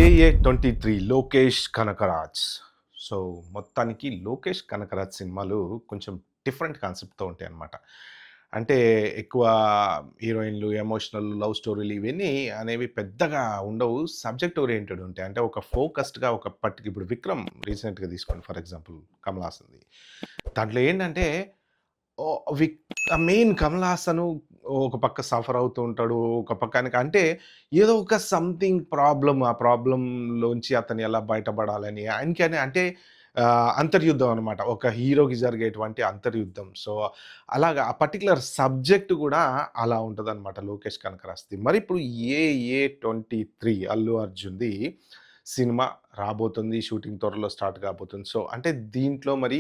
ఏఏ 23 లోకేష్ కనకరాజ్. సో, మొత్తానికి లోకేష్ కనకరాజ్ సినిమాలు కొంచెం డిఫరెంట్ కాన్సెప్ట్‌తో ఉంటాయన్నమాట. అంటే ఎక్కువ హీరోయిన్‌లు, ఎమోషనల్ లవ్ స్టోరీలు ఇవన్నీ అనేవి పెద్దగా ఉండవు. సబ్జెక్ట్ ఓరియెంటెడ్ ఉంటాయి. అంటే ఒక ఫోకస్డ్‌గా ఒక ఇప్పుడు 'విక్రమ్' రీసెంట్‌గా తీసుకోండి ఫర్ ఎగ్జాంపుల్ 'కమల్ హాసన్‌ది'. దాంట్లో ఏంటంటే ఓహ్! మెయిన్ కమల్ హాసను ఒక పక్క సఫర్ అవుతూ ఉంటాడు. ఒక పక్కానికి అంటే ఏదో ఒక సంథింగ్ ప్రాబ్లమ్. ఆ ప్రాబ్లమ్‌లోంచి అతను ఎలా బయటపడాలని ఆయనకని అంటే అంతర్యుద్ధం అనమాట. ఒక హీరోకి జరిగేటువంటి అంతర్యుద్ధం. సో, అలాగా ఆ పర్టిక్యులర్ సబ్జెక్ట్ గూడా అలా ఉంటదనమాట 'లోకేష్ కనకరాజ్‌ది'. మరి ఇప్పుడు 'ఏఏ23' అల్లు అర్జున్‌ది సినిమా రాబోతుంది. షూటింగ్ త్వరలో స్టార్ట్ కాబోతుంది. సో, అంటే దీంట్లో మరి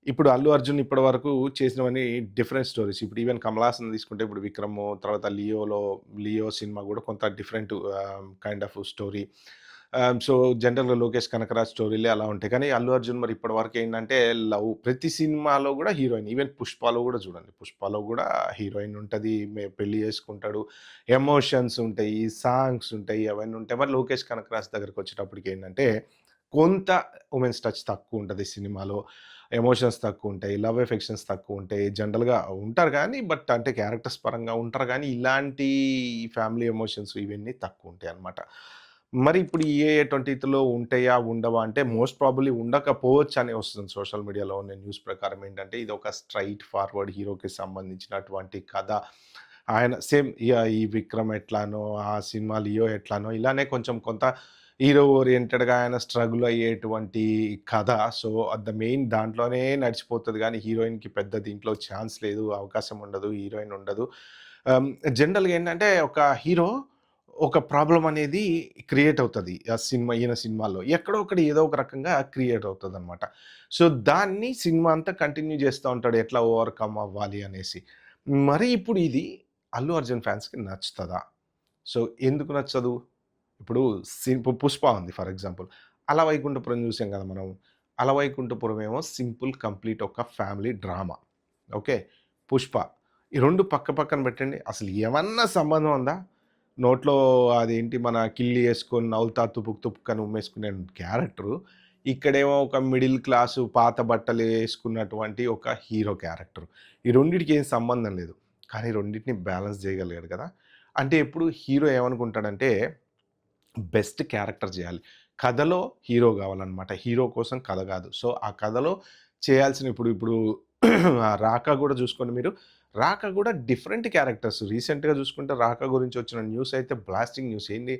ఇప్పుడు 'అల్లు అర్జున్' ఇప్పటివరకు చేసినవన్నీ డిఫరెంట్ స్టోరీస్. ఇప్పుడు ఈవెన్ 'కమల్ హాసన్' తీసుకుంటే ఇప్పుడు 'విక్రమ్' తర్వాత 'లియో' సినిమా గూడా కొంత different kind of story. So, జనరల్‌గా 'లోకేష్ కనకరాజ్' స్టోరీలే అలా ఉంటాయి. కానీ 'అల్లు అర్జున్' మరి ఇప్పటివరకు ఏంటంటే ప్రతి సినిమాలో గూడా హీరోయిన్. ఈవెన్ 'పుష్పలో' గూడా చూడండి. 'పుష్పలో' గూడా హీరోయిన్ ఉంటది. పెళ్లి చేసుకుంటాడు. ఎమోషన్స్ ఉంటాయి. సాంగ్స్ ఉంటాయి. అవన్నీ ఉంటాయి. మరి 'లోకేష్ కనకరాజ్' దగ్గరికొచ్చేటప్పటికి ఏంటంటే కొంత వుమెన్స్ టచ్ తక్కువుంటది సినిమాలో. ఎమోషన్స్ తక్కువుంటాయి. లవ్ ఎఫెక్షన్స్ తక్కువుంటాయి. జనరల్‌గా ఉంటారు గానీ, బట్ అంటే క్యారెక్టర్స్ పరంగా ఉంటారు గానీ, ఇలాంటి ఫ్యామిలీ ఎమోషన్స్ ఇవన్నీ తక్కువుంటాయన్నమాట. మరి ఇప్పుడు ఈ 'ఏఏ23లో' ఉంటాయా? ఉండవా? అంటే మోస్ట్ ప్రాబబ్లీ ఉండకపోవచ్చని వస్తుంది సోషల్ మీడియాలో ఉన్న న్యూస్ ప్రకారం ఏంటంటే, ఇదొక స్ట్రెయిట్ ఫార్వర్డ్ హీరోకి సంబంధించినటువంటి కథ. ఆయన సేమ్ ఈ 'విక్రమ్' ఎట్లానో, ఆ సినిమా 'లియో' ఎట్లానో ఇలానే కొంచెం కొంత హీరో ఓరియెంటెడ్‌గా ఆయన స్ట్రగుల్ అయ్యేటువంటి కథ. సో, ద మెయిన్ దాంట్లోనే నడిచిపోతది గానీ, హీరోయిన్‌కి పెద్ద దీంట్లో ఛాన్స్ లేదు, అవకాశం ఉండదు, హీరోయిన్ ఉండదు. ఆహ్, జనరల్‌గా ఏంటంటే, ఒక హీరో ఒక ప్రాబ్లమ్ అనేది క్రియేట్ అవుతది. ఆ ఈయన సినిమాలో. ఎక్కడో అక్కడ ఏదో ఒక రకంగా క్రియేట్ అవుతదనమాట. సో, దాన్ని సినిమా అంతా కంటిన్యూ చేస్తా ఉంటాడు. ఎట్లా ఓవర్‌కమ్ అవ్వాలి అనేసి. మరి ఇప్పుడు ఇది 'అల్లు అర్జున్' ఫ్యాన్స్‌కి నచ్చుతదా? సో, ఎందుకు నచ్చదు? ఇప్పుడు 'పుష్ప' ఉంది ఫర్ ఎగ్జాంపుల్. 'అల వైకుంఠపురం' చూసాం కదా మనం. 'అల వైకుంఠపురం' ఏమో సింపుల్ కంప్లీట్ ఒక ఫ్యామిలీ డ్రామా. ఓకే. 'పుష్ప' ఈ 2 పక్క పక్కన పెట్టండి. అసలు ఏమన్నా సంబంధం ఉందా? నోట్లో అదేంటి మన కిల్లి యేసుకొని నవులుతా తుపుక్ తుపుక్ అని ఉమ్మేసుకునే క్యారెక్టరు. ఇక్కడేమో ఒక మిడిల్ క్లాసు పాత బట్టలు యేసుకున్నటువంటి ఒక హీరో క్యారెక్టర్. ఈ రెండిటికి ఏం సంబంధం లేదు. కానీ రెండిటిని బ్యాలెన్స్ చేయగలిగాడు కదా! అంటే ఇప్పుడు హీరో ఏమనుకుంటాడంటే బెస్ట్ క్యారెక్టర్ జేయాలి. కథలో హీరో గావాలనమాట. హీరో కోసం కథ గాదు. సో, ఆ కథలో చేయాల్సిన ఇప్పుడు 'రాకా' గూడా జూసుకోండి మీరు. 'రాకా' గూడా డిఫరెంట్ క్యారెక్టర్స్. రీసెంట్‌గా జూసుకుంటే 'రాకా' గురించి వచ్చిన న్యూస్ అయితే బ్లాస్టింగ్ న్యూస్. ఏంది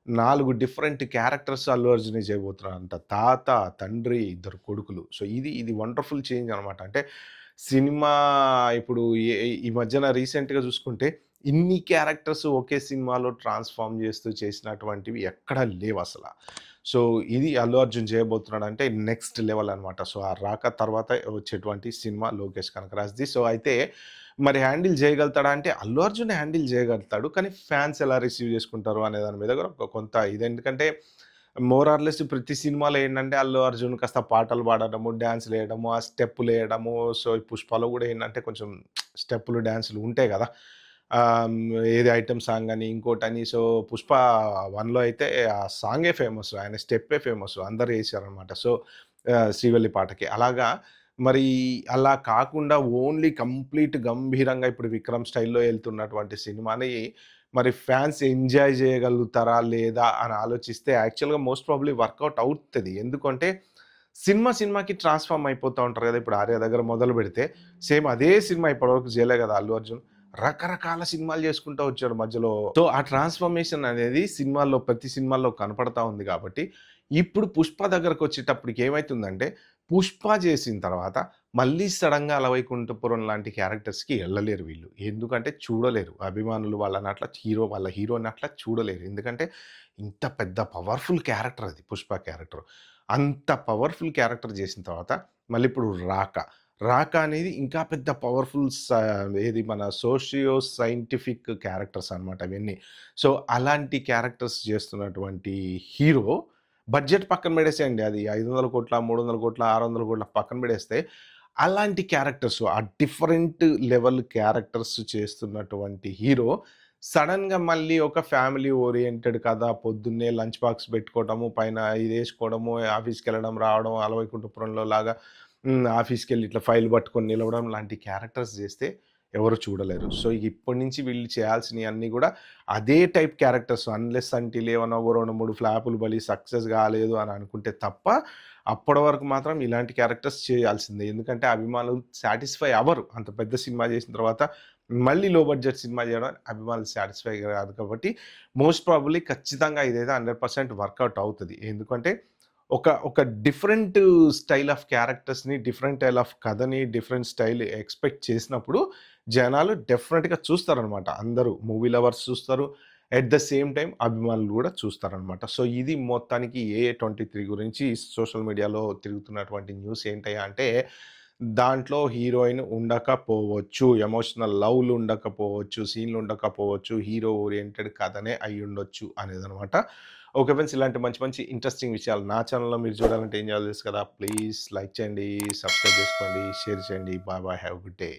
4 డిఫరెంట్ క్యారెక్టర్స్ అల్లు అర్జునే చేయబోతున్నాడంట. తాత, తండ్రి, ఇద్దరు కొడుకులు. సో, ఇది వండర్‌ఫుల్ చేంజ్ అనమాట. అంటే సినిమా ఇప్పుడు ఈ మధ్యన రీసెంట్‌గా జూసుకుంటే ఇన్ని క్యారెక్టర్స్ ఒకే సినిమాలో ట్రాన్స్‌ఫార్మ్ చేస్తూ చేసినటువంటివి ఎక్కడా లేవసల. సో, ఇది 'అల్లు అర్జున్' చేయబోతున్నాడంటే నెక్స్ట్ లెవెల్ అనమాట. సో, ఆ 'రాక' తర్వాత వచ్చేటువంటి సినిమా 'లోకేష్ కనకరాజ్‌ది'. సో, అయితే మరి హ్యాండిల్ చేయగలుగుతాడా అంటే 'అల్లు అర్జున్' హ్యాండిల్ చేయగలుగుతాడు. కానీ ఫ్యాన్స్ ఎలా రిసీవ్ చేసుకుంటారు అనే దాని మీద కూడా కొంత ఇది. ఎందుకంటే మోర్ ఆర్ లెస్ ప్రతి సినిమాలో ఏంటంటే 'అల్లు అర్జున్' కాస్త పాటలు పాడడము, డాన్స్‌లేయడము, ఆ స్టెప్పులేయడము. సో, ఈ 'పుష్పలో' కూడా ఏంటంటే కొంచెం స్టెప్పులు, డాన్సులు ఉంటాయి గదా! ఏది ఐటెమ్ సాంగ్ అని, ఇంకోటని. సో, 'పుష్ప 1లో అయితే ఆ సాంగే ఫేమస్. ఆయన స్టెప్పే ఫేమస్. అందరూ ఏసారనమాట. సో, 'శ్రీవల్లి' పాటకి. అలాగా మరి అలా కాకుండా ఓన్లీ కంప్లీట్ గంభీరంగా ఇప్పుడు 'విక్రమ్' స్టైల్‌లో ఎళ్తున్నటువంటి సినిమాని మరి ఫ్యాన్స్ ఎంజాయ్ చేయగలుగుతారా? లేదా? అని ఆలోచిస్తే యాక్చువల్‌గా మోస్ట్ ప్రాబబ్లీ వర్కౌట్ అవుతది. ఎందుకంటే సినిమాకి ట్రాన్స్‌ఫార్మ్ అయిపోతా ఉంటారు గదా! ఇప్పుడు 'ఆర్య' దగ్గర మొదలుపెడితే సేమ్ అదే సినిమా ఇప్పటివరకు చేయలే గదా! అల్లు అర్జున్. రకరకాల సినిమాలు చేసుకుంటా వచ్చాడు మధ్యలో. సో, ఆ ట్రాన్స్‌ఫర్మేషన్ అనేది ప్రతి సినిమాల్లో కనపడతా ఉంది గాబట్టి, ఇప్పుడు 'పుష్ప' దగ్గరకొచ్చేటప్పటికి ఏమైతుందంటే, 'పుష్ప' చేసిన తర్వాత మళ్ళీ సడెన్‌గా 'అలవైకుంఠపురం' లాంటి క్యారెక్టర్స్‌కి ఎళ్ళలేరు వీళ్ళు. ఎందుకంటే చూడలేరు. అభిమానులు వాళ్ళని అట్లా వాళ్ళ హీరోని అట్లా చూడలేరు. ఎందుకంటే ఇంత పెద్ద పవర్‌ఫుల్ క్యారెక్టర్ అది 'పుష్ప' క్యారెక్టర్. అంత పవర్‌ఫుల్ క్యారెక్టర్ చేసిన తర్వాత మళ్ళిప్పుడు 'రాక'. 'రాక' అనేది ఇంకా పెద్ద పవర్‌ఫుల్ ఏది మన సోషియో సైంటిఫిక్ క్యారెక్టర్స్ అన్నమాట అవన్నీ. సో, అలాంటి క్యారెక్టర్స్ చేస్తున్నటువంటి హీరో బడ్జెట్ పక్కన పెడేసేయండి. అది 500,00,00,000, 300,00,00,000, 600,00,00,000 పక్కన పెడేస్తే, అలాంటి క్యారెక్టర్స్ ఆ డిఫరెంట్ లెవెల్ క్యారెక్టర్స్ చేస్తున్నటువంటి హీరో సడెన్‌గా మళ్ళీ ఒక ఫ్యామిలీ ఓరియెంటెడ్ కథ, పొద్దున్నే లంచ్ బాక్స్ పెట్టుకోవటము, పైన ఇదేసుకోవడము, ఆఫీస్‌కెళ్ళడం, రావడం, అలవైకుంఠపురంలో లాగా ఆఫీస్‌కెళ్ళి ఇట్లా ఫైల్ పట్టుకొని నిలవడం లాంటి క్యారెక్టర్స్ చేస్తే ఎవరు చూడలేరు. సో, ఇప్పటి నుంచి వీళ్ళు చేయాల్సినయన్నీ గూడా అదే టైప్ క్యారెక్టర్స్ అన్‌లెస్ అంటిల్ ఏమన్నా ఒక 2, 3 ఫ్లాపులు బలి సక్సెస్ కాలేదు అని అనుకుంటే తప్ప, అప్పటి వరకు మాత్రం ఇలాంటి క్యారెక్టర్స్ చేయాల్సిందే. ఎందుకంటే అభిమానులు సాటిస్ఫై అవ్వరు. అంత పెద్ద సినిమా చేసిన తర్వాత మళ్ళీ లో బడ్జెట్ సినిమా చేయడం అభిమానులు సాటిస్ఫై కాదు కాబట్టి, మోస్ట్ ప్రాబబ్లీ ఖచ్చితంగా ఇదైతే 100% వర్కౌట్ అవుతది. ఎందుకంటే ఒక డిఫరెంట్ స్టైల్ ఆఫ్ క్యారెక్టర్స్‌ని, డిఫరెంట్ స్టైల్ ఆఫ్ కథని, డిఫరెంట్ స్టైల్ ఎక్స్‌పెక్ట్ చేసినప్పుడు జనాలు డెఫినిట్‌గా చూస్తారనమాట. అందరూ మూవీ లవర్స్ చూస్తారు. ఎట్ ద సేమ్ టైమ్ అభిమానులు గూడా చూస్తారనమాట. సో, ఇది మొత్తానికి 'ఏఏ23' గురించి సోషల్ మీడియాలో తిరుగుతున్నటువంటి న్యూస్ ఏంటయ్యా అంటే, దాంట్లో హీరోయిన్ ఉండకపోవచ్చు. ఎమోషనల్ లవ్‌లు ఉండకపోవచ్చు. సీన్‌లు ఉండకపోవచ్చు. హీరో ఓరియెంటెడ్ కథనే అయ్యుండొచ్చు అనేదనమాట. Okay friends. ఇలాంటి మంచి మంచి ఇంట్రెస్టింగ్ విషయాలు నా ఛానెల్‌లో మీరు చూడాలంటే ఏం చేయాలో తెలుసు కదా! ప్లీజ్ లైక్ చేయండి, సబ్స్క్రైబ్ చేసుకోండి, షేర్ చేయండి. Bye bye. Have a good day.